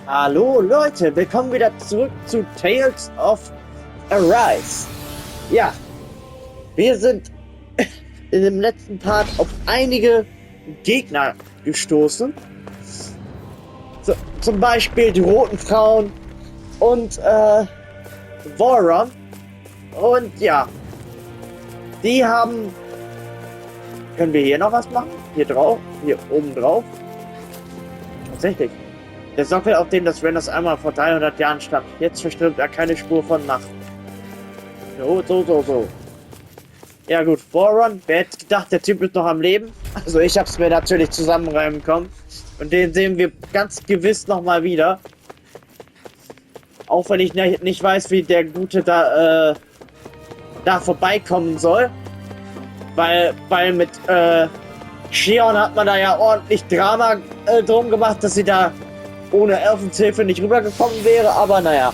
Hallo Leute, willkommen wieder zurück zu Tales of Arise. Ja, wir sind in dem letzten Part auf einige Gegner gestoßen. Zum Beispiel die roten Frauen und Voron. Und ja, die haben... Können wir hier noch was machen? Hier drauf? Hier oben drauf? Tatsächlich. Der Sockel, auf dem das Renners einmal vor 300 Jahren stand. Jetzt verströmt er keine Spur von Macht. So. Ja gut, Voron. Wer hätte gedacht, der Typ ist noch am Leben? Also ich hab's mir natürlich zusammenreimen können. Und den sehen wir ganz gewiss nochmal wieder. Auch wenn ich nicht weiß, wie der Gute da vorbeikommen soll. Weil mit Shion hat man da ja ordentlich Drama drum gemacht, dass sie da ohne Elfens Hilfe nicht rübergekommen wäre, aber naja.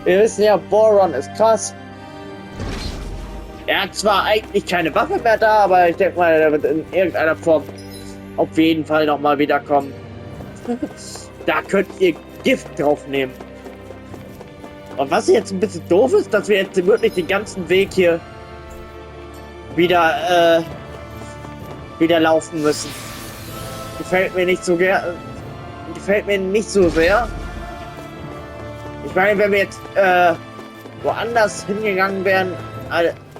Wir wissen ja, Voron ist krass. Er hat zwar eigentlich keine Waffe mehr da, aber ich denke mal, er wird in irgendeiner Form auf jeden Fall nochmal wiederkommen. Da könnt ihr Gift drauf nehmen. Und was jetzt ein bisschen doof ist, dass wir jetzt wirklich den ganzen Weg hier wieder laufen müssen. Gefällt mir nicht so gefällt mir nicht so sehr. Ich meine, wenn wir jetzt woanders hingegangen wären,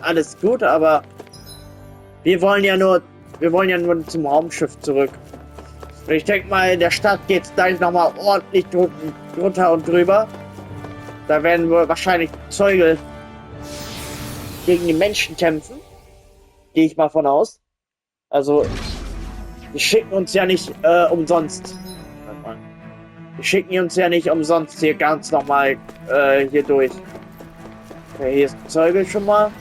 alles gut, aber wir wollen ja nur zum Raumschiff zurück. Und ich denke mal, in der Stadt geht es gleich nochmal ordentlich drunter und drüber. Da werden wir wahrscheinlich Zeuge gegen die Menschen kämpfen. Gehe ich mal von aus. Also, die schicken uns ja nicht umsonst. Die schicken uns ja nicht umsonst hier ganz nochmal hier durch. Okay, hier ist ein Zeuge schon mal.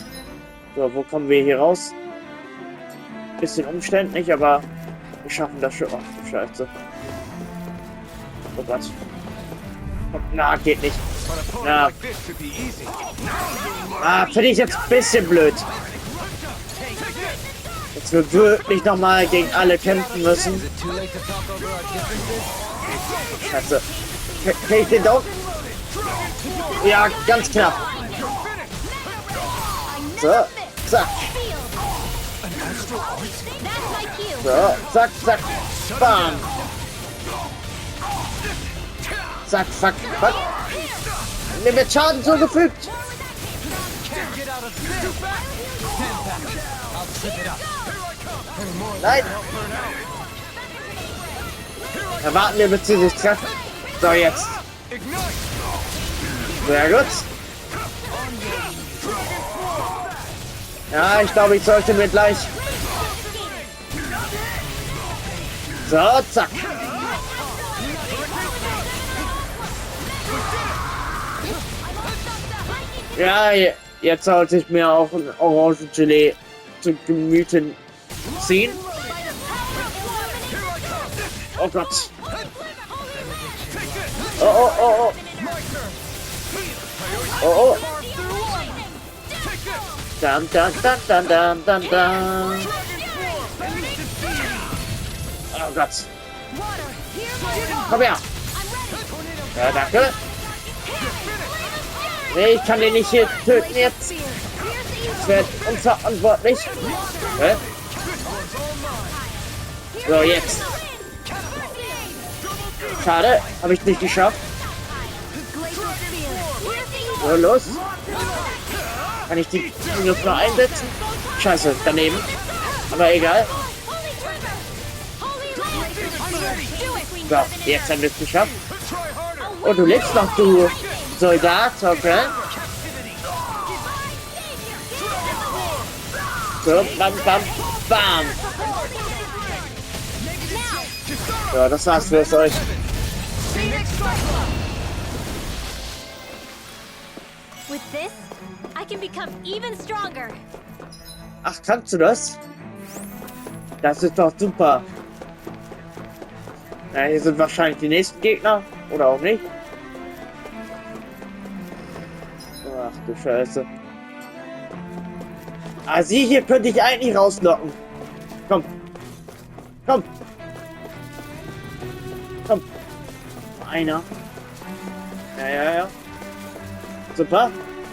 So, wo kommen wir hier raus? Bisschen umständlich, aber wir schaffen das schon. Ach du Scheiße. Oh Gott. Na, geht nicht. Na. Finde ich jetzt ein bisschen blöd. Jetzt wir wirklich nochmal gegen alle kämpfen müssen. Scheiße. Krieg ich den down? Ja, ganz knapp. So, zack. So, zack. Bam. Zack, fuck. Mir wird Schaden zugefügt. Nein. Erwarten wir, bis sie sich treffen. So, jetzt. Sehr gut. Ja, ich glaube, ich sollte mir gleich... So, zack. Ja, jetzt sollte ich mir auch ein Orangengelee zu Gemüten ziehen. Oh Gott. Oh. Oh. Dann. Oh Gott. Komm her. Ja, danke. Nee, ich kann den nicht hier töten jetzt. Das wird unverantwortlich. Okay. So, jetzt. Schade, habe ich nicht geschafft. So, los. Kann ich die Luft noch einsetzen? Scheiße, daneben. Aber egal. So, jetzt haben wir es geschafft. Oh, du lebst noch, du Soldat, okay. So, bam. So, das war's für euch. With this, I can become even stronger. Ach, kannst du das? Das ist doch super. Ja, hier sind wahrscheinlich die nächsten Gegner. Oder auch nicht. Ach du Scheiße. Ah, sie hier könnte ich eigentlich rauslocken. Komm. einer. Ja. Super.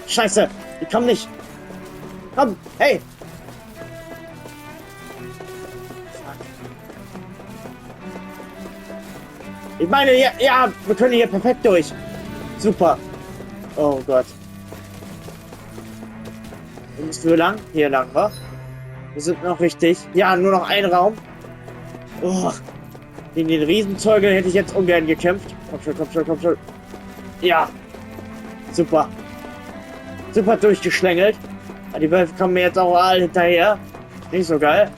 Scheiße. Ich komm nicht. Komm. Hey. Fuck. Ich meine, ja, wir können hier perfekt durch. Super. Oh Gott. Wo müssen wir lang? Hier lang, wa? Wir sind noch richtig. Ja, nur noch ein Raum. Oh. Gegen den Riesenzeuge hätte ich jetzt ungern gekämpft. Komm schon. Ja. Super. Super durchgeschlängelt. Die Wölfe kommen mir jetzt auch alle hinterher. Nicht so geil.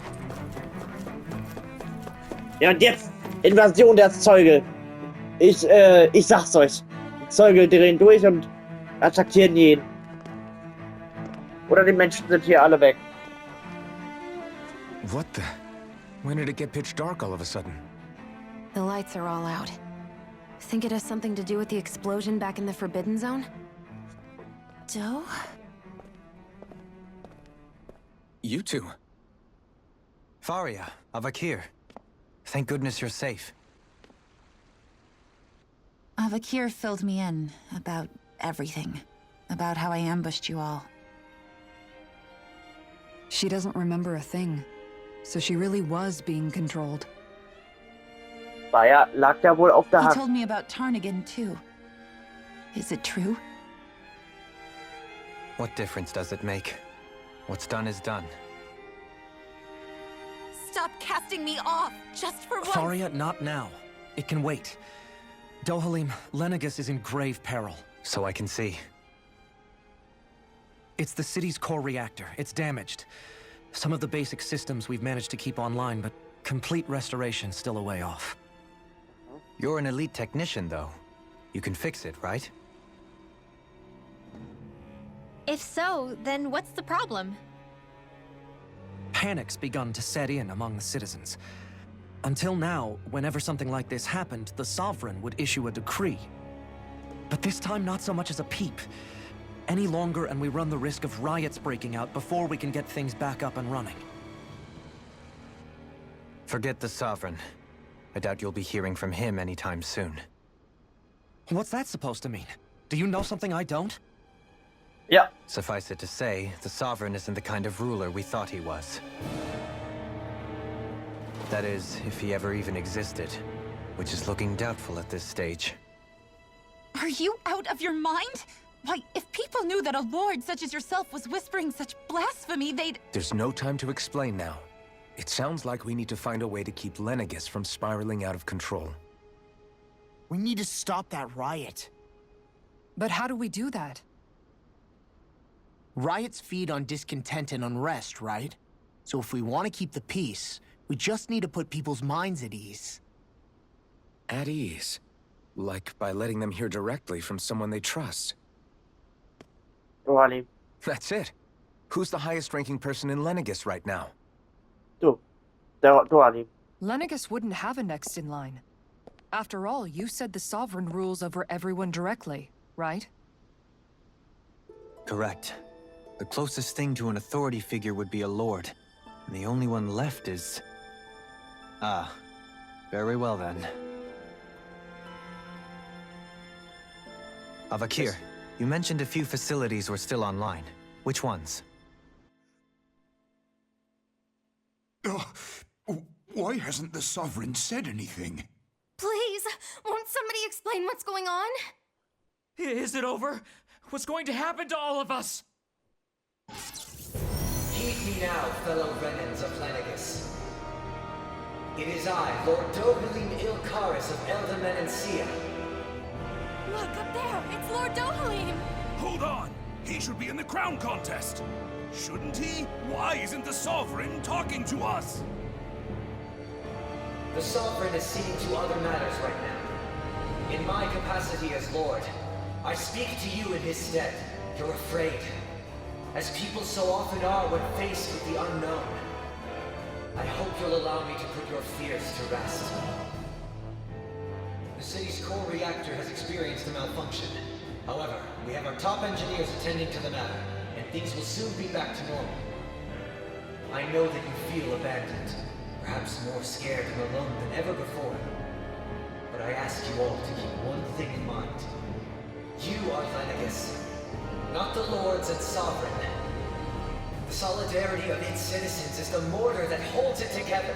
Ja, und jetzt Invasion der Zeuge. Ich sag's euch. Die Zeuge drehen durch und attackieren jeden. Oder die Menschen sind hier alle weg. What the? When did it get pitch dark all of a sudden? The lights are all out. Think it has something to do with the explosion back in the Forbidden Zone? Doe? You two. Faria, Avakir. Thank goodness you're safe. Avakir filled me in about everything. About how I ambushed you all. She doesn't remember a thing. So she really was being controlled. Lag da wohl auf der He Hand. told me about Tarnigan too. Is it true? What difference does it make? What's done is done. Stop casting me off, just for once. Faria, not now. It can wait. Dohalim, Lenegus is in grave peril. So I can see. It's the city's core reactor. It's damaged. Some of the basic systems we've managed to keep online, but complete restoration's still a way off. You're an elite technician, though. You can fix it, right? If so, then what's the problem? Panic's begun to set in among the citizens. Until now, whenever something like this happened, the Sovereign would issue a decree. But this time, not so much as a peep. Any longer, and we run the risk of riots breaking out before we can get things back up and running. Forget the Sovereign. I doubt you'll be hearing from him anytime soon. What's that supposed to mean? Do you know something I don't? Ja. Suffice it to say, the Sovereign isn't the kind of ruler we thought he was. That is, if he ever even existed, which is looking doubtful at this stage. Are you out of your mind? Why, if people knew that a lord such as yourself was whispering such blasphemy, they'd... There's no time to explain now. It sounds like we need to find a way to keep Lenegus from spiraling out of control. We need to stop that riot. But how do we do that? Riots feed on discontent and unrest, right? So if we want to keep the peace, we just need to put people's minds at ease. At ease? Like by letting them hear directly from someone they trust. Dohalim. That's it. Who's the highest-ranking person in Lenegus right now? Dohalim. Lenegus wouldn't have a next in line. After all, you said the Sovereign rules over everyone directly, right? Correct. The closest thing to an authority figure would be a lord. And the only one left is... Ah. Very well then. Avakir, you mentioned a few facilities were still online. Which ones? Why hasn't the Sovereign said anything? Please, won't somebody explain what's going on? Is it over? What's going to happen to all of us? Heed me now, fellow Renans of Lenegus. It is I, Lord Dohalim Ilkaris of Eldamen and Sia. Look, up there! It's Lord Dohalim! Hold on! He should be in the crown contest! Shouldn't he? Why isn't the Sovereign talking to us? The Sovereign is seeing to other matters right now. In my capacity as Lord, I speak to you in his stead. You're afraid. As people so often are when faced with the unknown. I hope you'll allow me to put your fears to rest. The city's core reactor has experienced a malfunction. However, we have our top engineers attending to the matter, and things will soon be back to normal. I know that you feel abandoned, perhaps more scared and alone than ever before. But I ask you all to keep one thing in mind. You are Lenegus, not the lords and sovereign. The solidarity of its citizens is the mortar that holds it together.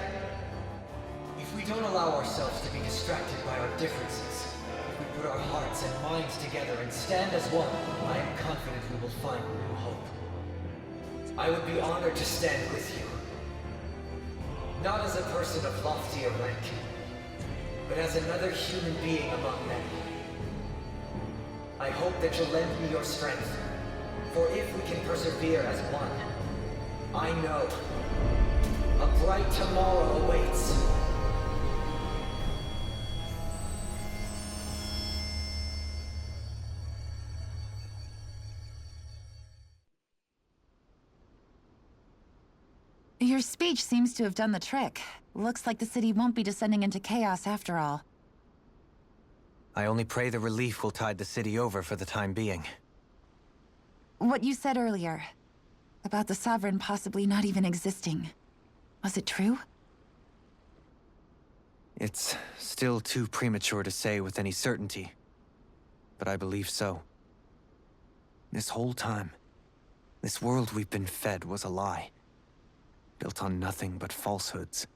If we don't allow ourselves to be distracted by our differences, if we put our hearts and minds together and stand as one, I am confident we will find new hope. I would be honored to stand with you. Not as a person of loftier rank, but as another human being among many. I hope that you'll lend me your strength, for if we can persevere as one, I know a bright tomorrow awaits. Your speech seems to have done the trick. Looks like the city won't be descending into chaos after all. I only pray the relief will tide the city over for the time being. What you said earlier, about the Sovereign possibly not even existing, was it true? It's still too premature to say with any certainty, but I believe so. This whole time, this world we've been fed was a lie. Built on nothing but falsehoods.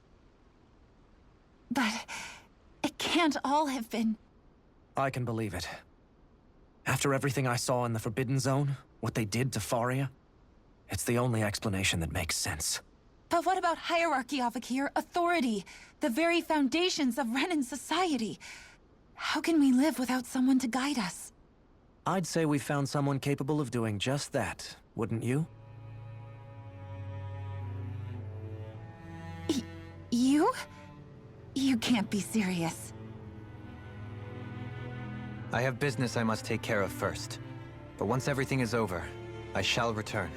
But it can't all have been... I can believe it. After everything I saw in the Forbidden Zone, what they did to Faria, it's the only explanation that makes sense. But what about hierarchy, Avakir? Authority? The very foundations of Renan society? How can we live without someone to guide us? I'd say we found someone capable of doing just that, wouldn't you? You? You can't be serious. I have business I must take care of first. But once everything is over, I shall return.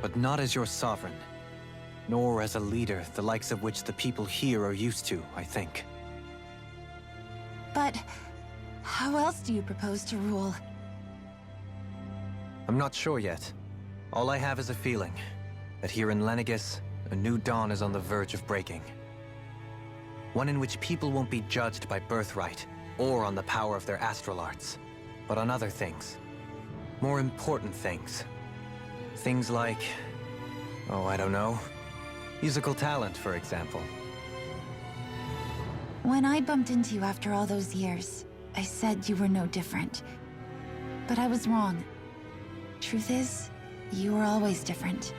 But not as your sovereign, nor as a leader the likes of which the people here are used to, I think. But how else do you propose to rule? I'm not sure yet. All I have is a feeling that here in Lenegus, a new dawn is on the verge of breaking. One in which people won't be judged by birthright or on the power of their astral arts, but on other things. More important things. Things like, oh, I don't know, musical talent, for example. When I bumped into you after all those years, I said you were no different. But I was wrong. Truth is, you were always different.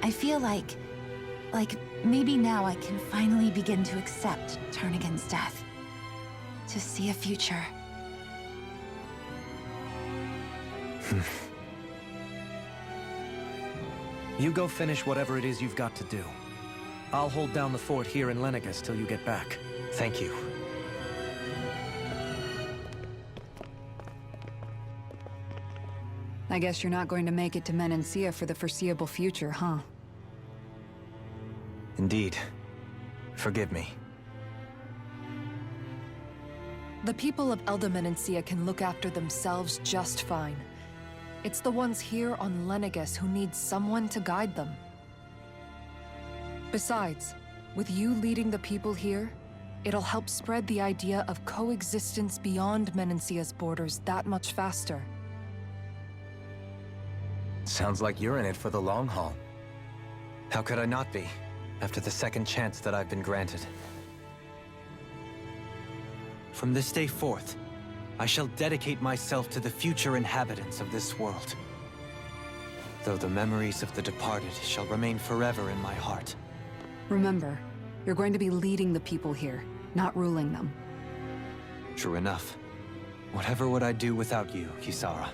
I feel like maybe now I can finally begin to accept Turnagain's death. To see a future. You go finish whatever it is you've got to do. I'll hold down the fort here in Lenegus till you get back. Thank you. I guess you're not going to make it to Menancia for the foreseeable future, huh? Indeed. Forgive me. The people of Elda Menancia can look after themselves just fine. It's the ones here on Lenegus who need someone to guide them. Besides, with you leading the people here, it'll help spread the idea of coexistence beyond Menancia's borders that much faster. Sounds like you're in it for the long haul. How could I not be, after the second chance that I've been granted? From this day forth, I shall dedicate myself to the future inhabitants of this world. Though the memories of the departed shall remain forever in my heart. Remember, you're going to be leading the people here, not ruling them. True enough. Whatever would I do without you, Kisara?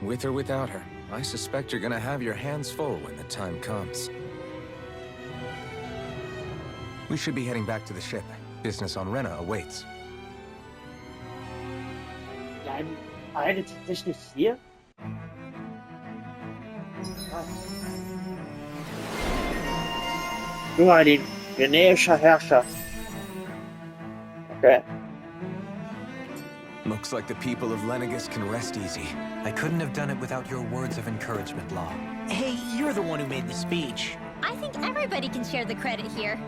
With or without her, I suspect you're gonna have your hands full when the time comes. We should be heading back to the ship. Business on Rena awaits. Bleiben beide tatsächlich hier? Nur ein generischer Herrscher. Okay. Looks like the people of Lenegus can rest easy. I couldn't have done it without your words of encouragement, Law. Hey, you're the one who made the speech. I think everybody can share the credit here.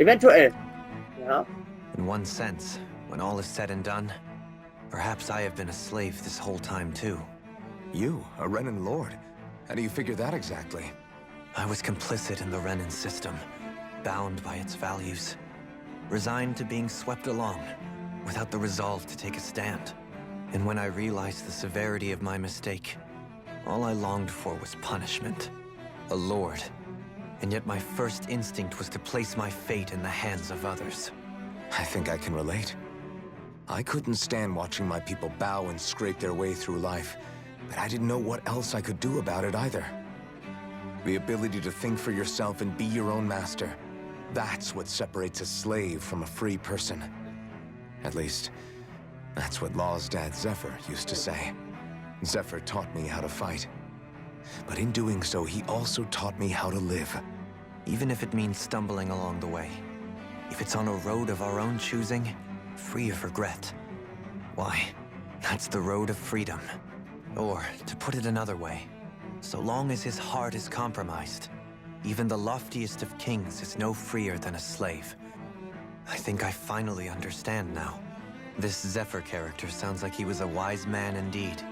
Eventuell. Ja. In one sense, when all is said and done, perhaps I have been a slave this whole time too. You, a Renan Lord? How do you figure that exactly? I was complicit in the Renan system, bound by its values, resigned to being swept along, without the resolve to take a stand. And when I realized the severity of my mistake, all I longed for was punishment. A lord. And yet my first instinct was to place my fate in the hands of others. I think I can relate. I couldn't stand watching my people bow and scrape their way through life, but I didn't know what else I could do about it either. The ability to think for yourself and be your own master. That's what separates a slave from a free person. At least, that's what Law's dad Zephyr used to say. Zephyr taught me how to fight. But in doing so, he also taught me how to live. Even if it means stumbling along the way. If it's on a road of our own choosing, free of regret. Why, that's the road of freedom. Or, to put it another way, so long as his heart is compromised, even the loftiest of kings is no freer than a slave. I think I finally understand now. This Zephyr character sounds like he was a wise man indeed.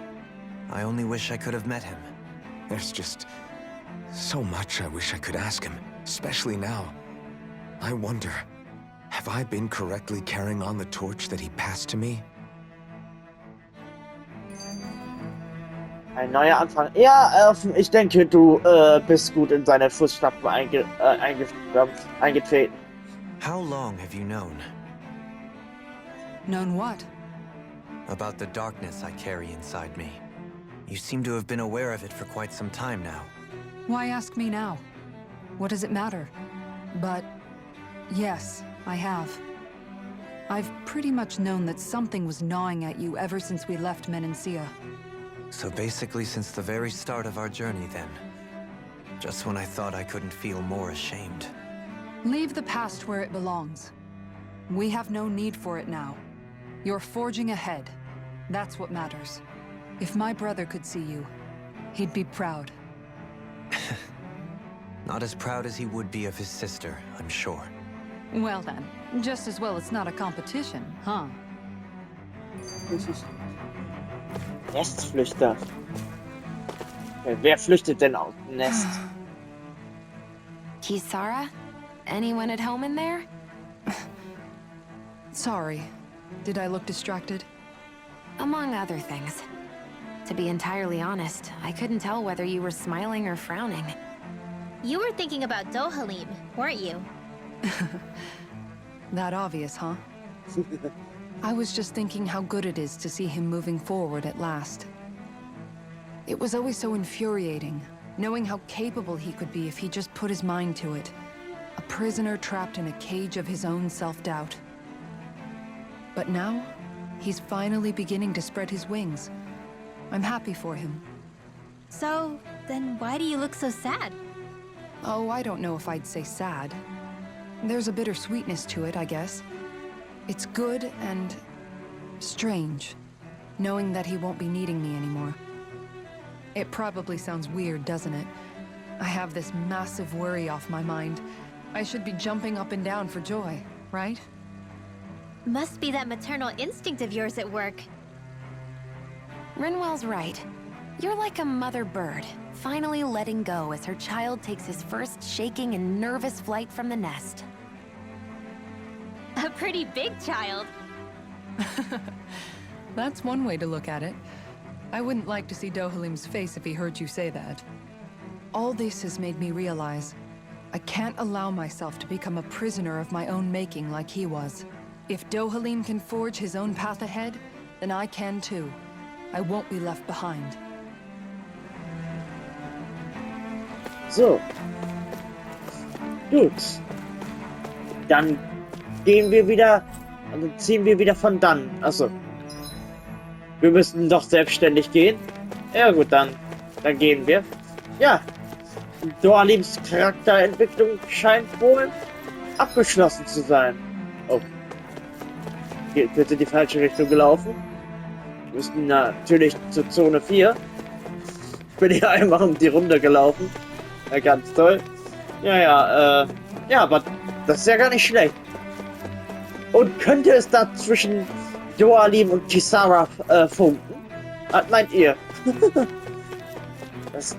I only wish I could have met him. There's just so much I wish I could ask him, especially now. I wonder, have I been correctly carrying on the torch that he passed to me? Ein neuer Anfang. Ja, ich denke, du bist gut in seine Fußstapfen eingetreten. How long have you known? Known what? About the darkness I carry inside me. You seem to have been aware of it for quite some time now. Why ask me now? What does it matter? But yes, I have. I've pretty much known that something was gnawing at you ever since we left Menancia. So basically since the very start of our journey then. Just when I thought I couldn't feel more ashamed. Leave the past where it belongs. We have no need for it now. You're forging ahead. That's what matters. If my brother could see you, he'd be proud. Not as proud as he would be of his sister, I'm sure. Well then, just as well it's not a competition, huh? Nestflüchter. Wer flüchtet denn aus dem Nest? Kisara? Anyone at home in there? Sorry. Did I look distracted? Among other things. To be entirely honest, I couldn't tell whether you were smiling or frowning. You were thinking about Dohalim, weren't you? That obvious, huh? I was just thinking how good it is to see him moving forward at last. It was always so infuriating, knowing how capable he could be if he just put his mind to it. A prisoner trapped in a cage of his own self-doubt. But now, he's finally beginning to spread his wings. I'm happy for him. So, then why do you look so sad? Oh, I don't know if I'd say sad. There's a bittersweetness to it, I guess. It's good and strange, knowing that he won't be needing me anymore. It probably sounds weird, doesn't it? I have this massive worry off my mind. I should be jumping up and down for joy, right? Must be that maternal instinct of yours at work. Rinwell's right. You're like a mother bird, finally letting go as her child takes his first shaking and nervous flight from the nest. A pretty big child. That's one way to look at it. I wouldn't like to see Dohalim's face if he heard you say that. All this has made me realize I can't allow myself to become a prisoner of my own making like he was. If Dohalim can forge his own path ahead, then I can too. I won't be left behind. So. Gut. Dann gehen wir wieder, also ziehen wir wieder von dann. Also, wir müssen doch selbstständig gehen. Ja gut, dann gehen wir. Ja, Dohalims Charakterentwicklung scheint wohl abgeschlossen zu sein. Oh. Hier wird in die falsche Richtung gelaufen. Wir müssen natürlich zur Zone 4. Ich bin hier einfach um die Runde gelaufen. Ja, ganz toll. Ja, aber Das ist ja gar nicht schlecht. Und könnte es da zwischen Doalim und Kisara funken? Was meint ihr?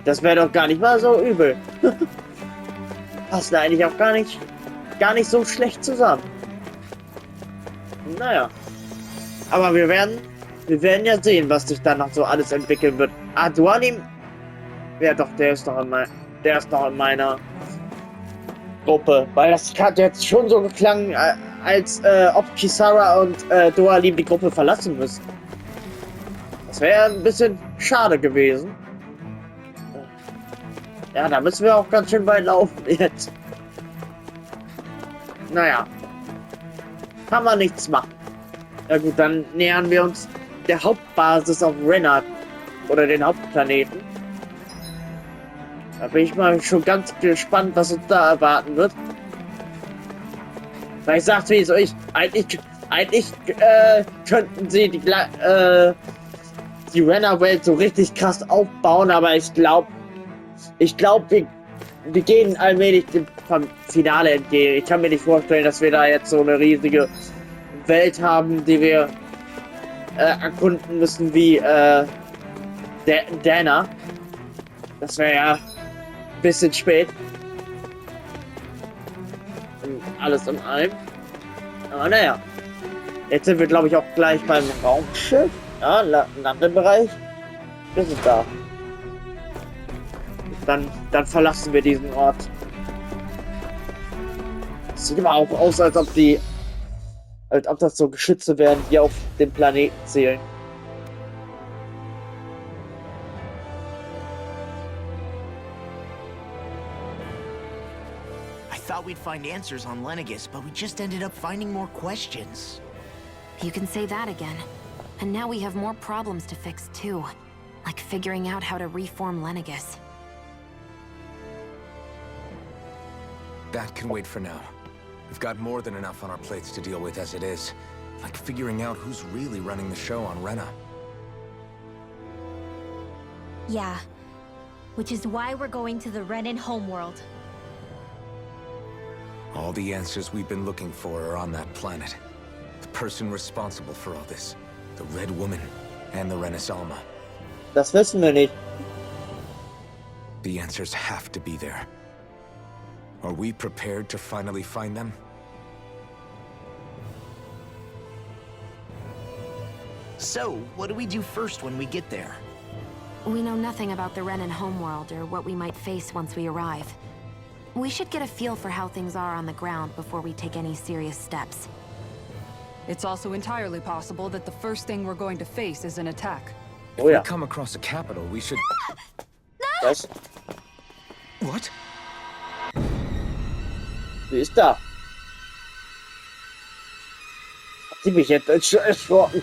das wäre doch gar nicht mal so übel. Passt eigentlich auch gar nicht so schlecht zusammen. Naja. Aber wir werden ja sehen, was sich dann noch so alles entwickeln wird. Ah, Doalim. Ja doch, der ist noch in meiner Gruppe. Weil das hat jetzt schon so geklangen, als ob Kisara und Doalim die Gruppe verlassen müssen. Das wäre ein bisschen schade gewesen. Ja, da müssen wir auch ganz schön weit laufen jetzt. Naja. Kann man nichts machen. Ja gut, dann nähern wir uns der Hauptbasis auf Renna. Oder den Hauptplaneten. Da bin ich mal schon ganz gespannt, was uns da erwarten wird. Weil ich sag's wie so, eigentlich könnten sie die Renner-Welt so richtig krass aufbauen, aber ich glaube, wir gehen allmählich dem Finale entgegen. Ich kann mir nicht vorstellen, dass wir da jetzt so eine riesige Welt haben, die wir erkunden müssen wie Dana. Das wäre ja ein bisschen spät. Alles in allem. Aber naja. Jetzt sind wir, glaube ich, auch gleich beim Raumschiff. Ja, Landebereich. Wir sind da. Dann verlassen wir diesen Ort. Sieht aber auch aus, als ob das so Geschütze wären, die auf den Planeten zählen. I thought we'd find answers on Lenegis, but we just ended up finding more questions. You can say that again. And now we have more problems to fix too. Like figuring out how to reform Lenegis. That can wait for now. We've got more than enough on our plates to deal with as it is. Like figuring out who's really running the show on Renna. Yeah. Which is why we're going to the Renan homeworld. All the answers we've been looking for are on that planet. The person responsible for all this. The Red Woman and the Renaissance. Das wissen wir nicht. The answers have to be there. Are we prepared to finally find them? So, what do we do first when we get there? We know nothing about the Renan homeworld or what we might face once we arrive. We should get a feel for how things are on the ground before we take any serious steps. It's also entirely possible that the first thing we're going to face is an attack. If we come across a capital, we should... Was? What? Sie ist da. Hat sie mich jetzt erschrocken.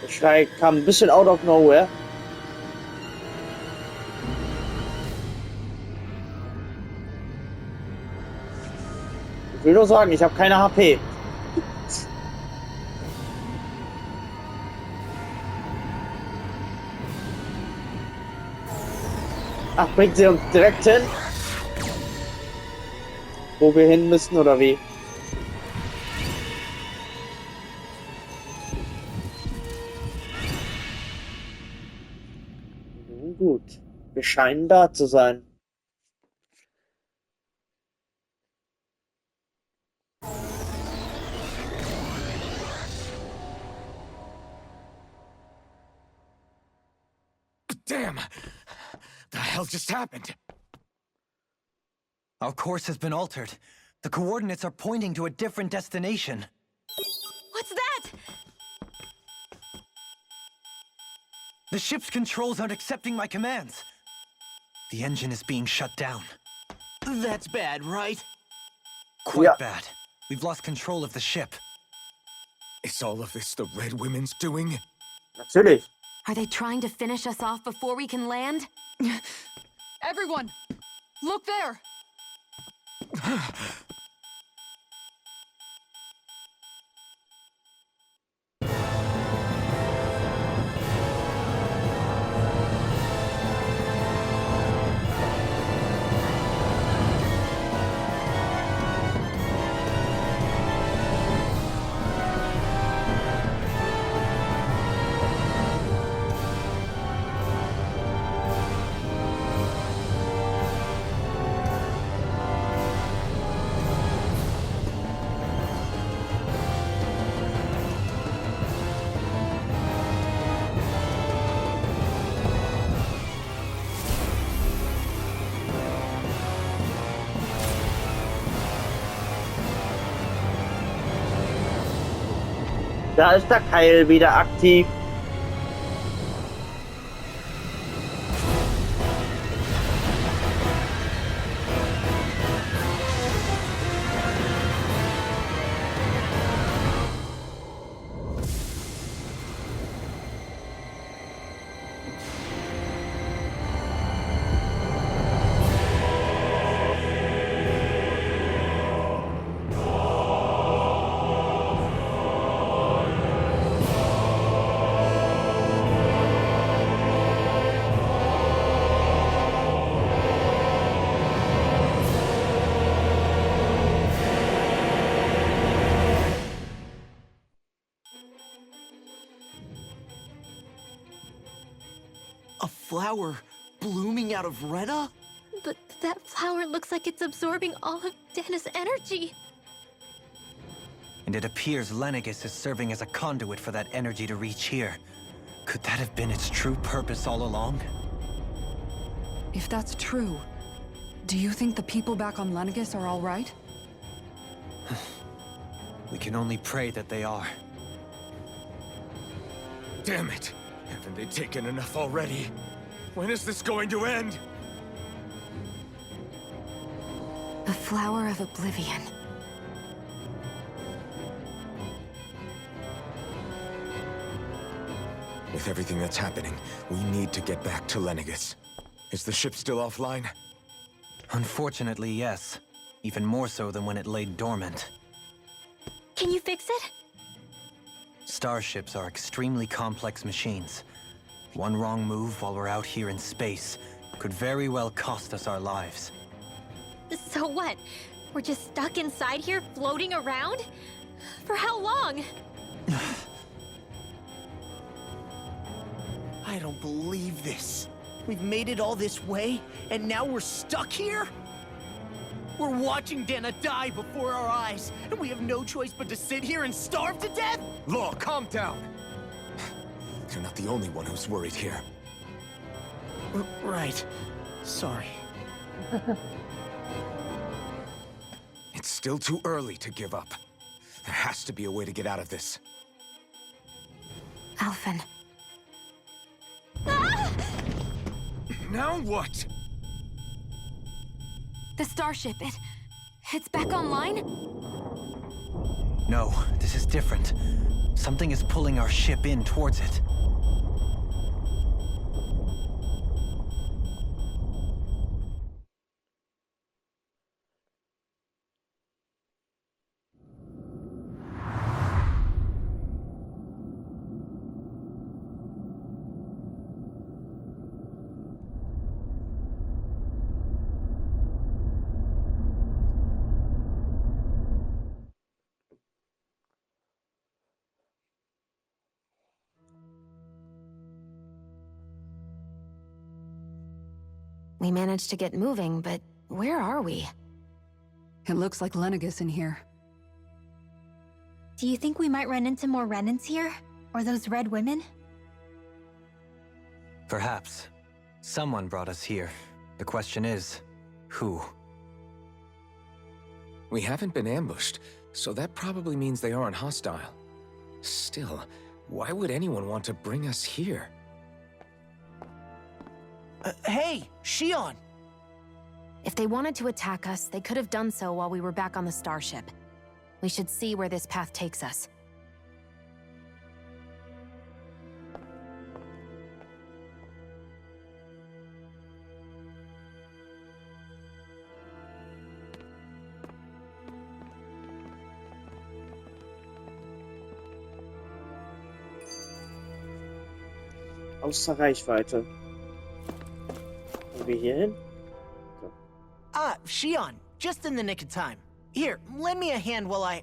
Der Schrei kam ein bisschen out of nowhere. Ich will nur sagen, ich habe keine HP. Ach, bringt sie uns direkt hin? Wo wir hin müssen, oder wie? Nun gut. Wir scheinen da zu sein. Damn! The hell just happened? Our course has been altered. The coordinates are pointing to a different destination. What's that? The ship's controls aren't accepting my commands. The engine is being shut down. That's bad, right? Quite bad. We've lost control of the ship. Is all of this the Red Women's doing? Natürlich. Are they trying to finish us off before we can land? Everyone! Look there! Da ist der Keil wieder aktiv. A flower blooming out of Rena? But that flower looks like it's absorbing all of Dana's energy. And it appears Lenegis is serving as a conduit for that energy to reach here. Could that have been its true purpose all along? If that's true, do you think the people back on Lenegis are all right? We can only pray that they are. Damn it! Haven't they taken enough already? When is this going to end? The Flower of Oblivion. With everything that's happening, we need to get back to Lenegis. Is the ship still offline? Unfortunately, yes. Even more so than when it lay dormant. Can you fix it? Starships are extremely complex machines. One wrong move while we're out here in space could very well cost us our lives. So what? We're just stuck inside here, floating around? For how long? I don't believe this. We've made it all this way, and now we're stuck here? We're watching Dana die before our eyes, and we have no choice but to sit here and starve to death? Law, calm down! You're not the only one who's worried here. Right. Sorry. It's still too early to give up. There has to be a way to get out of this. Alphen. Now what? The starship, it's back online? No, this is different. Something is pulling our ship in towards it. We managed to get moving, but where are we? It looks like Lenegis in here. Do you think we might run into more Renans here? Or those red women? Perhaps. Someone brought us here. The question is, who? We haven't been ambushed, so that probably means they aren't hostile. Still, why would anyone want to bring us here? Hey, Shion! If they wanted to attack us, they could have done so while we were back on the starship. We should see where this path takes us. Außer Reichweite. Gehen wir hier hin? So. Ah, Shion, just in the nick of time. Here, lend me a hand while I...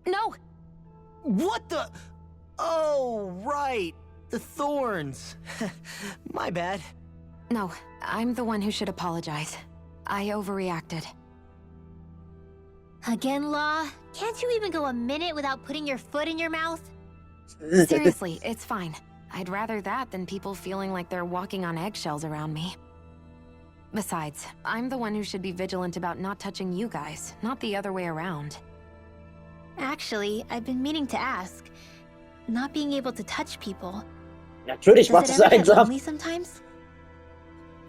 No! What the... Oh, right. The thorns. My bad. No, I'm the one who should apologize. I overreacted. Again, Law? Can't you even go a minute without putting your foot in your mouth? Seriously, it's fine. I'd rather that than people feeling like they're walking on eggshells around me. Besides, I'm the one who should be vigilant about not touching you guys, not the other way around. Actually, I've been meaning to ask. not being able to touch people. Natürlich macht Does es it ever get einsam. lonely sometimes?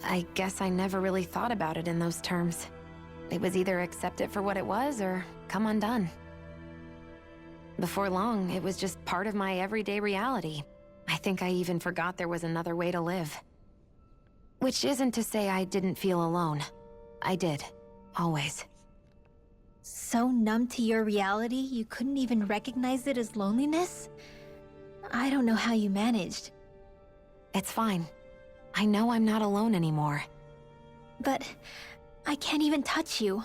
I guess I never really thought about it in those terms. It was either accept it for what it was or come undone. Before long, it was just part of my everyday reality. I think I even forgot there was another way to live. Which isn't to say I didn't feel alone. I did. Always. So numb to your reality, you couldn't even recognize it as loneliness? I don't know how you managed. It's fine. I know I'm not alone anymore. But I can't even touch you.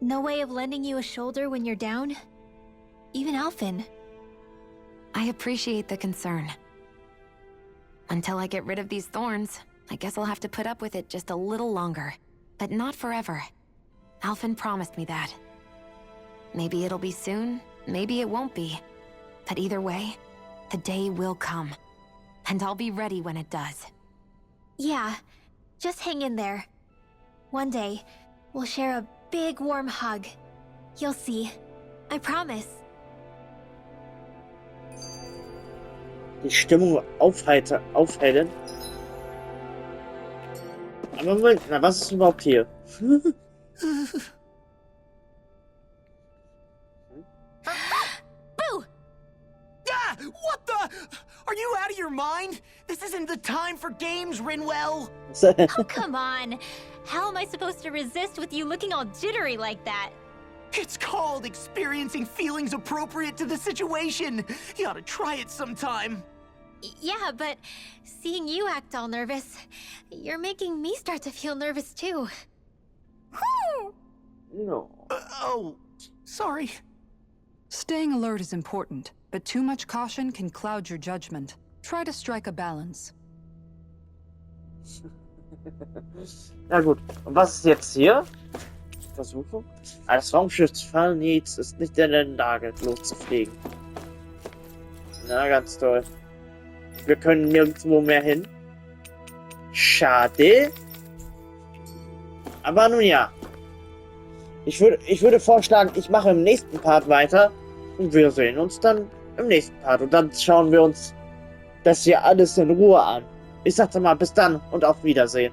No way of lending you a shoulder when you're down? Even Alphen. I appreciate the concern. Until I get rid of these thorns, I guess I'll have to put up with it just a little longer. But not forever. Alphen promised me that. Maybe it'll be soon, maybe it won't be. But either way, the day will come. And I'll be ready when it does. Yeah, just hang in there. One day, we'll share a big warm hug. You'll see. I promise. Die Stimmung aufhellen. Aber Moment, na was ist überhaupt hier? Boo! Ah! What the? Are you out of your mind? This isn't the time for games, Rinwell. Oh, come on. How am I supposed to resist with you looking all jittery like that? It's called experiencing feelings appropriate to the situation. You ought to try it sometime. Yeah, but seeing you act all nervous, you're making me start to feel nervous too. No. Oh, sorry. Staying alert is important, but too much caution can cloud your judgment. Try to strike a balance. Na gut, und was ist jetzt hier? Versuchung? Das Raumschiff Farnitz ist nicht in der Lage, loszufliegen. Na, ganz toll. Wir können nirgendwo mehr hin. Schade. Aber nun ja. Ich würde vorschlagen, ich mache im nächsten Part weiter. Und wir sehen uns dann im nächsten Part. Und dann schauen wir uns das hier alles in Ruhe an. Ich sagte mal, bis dann und auf Wiedersehen.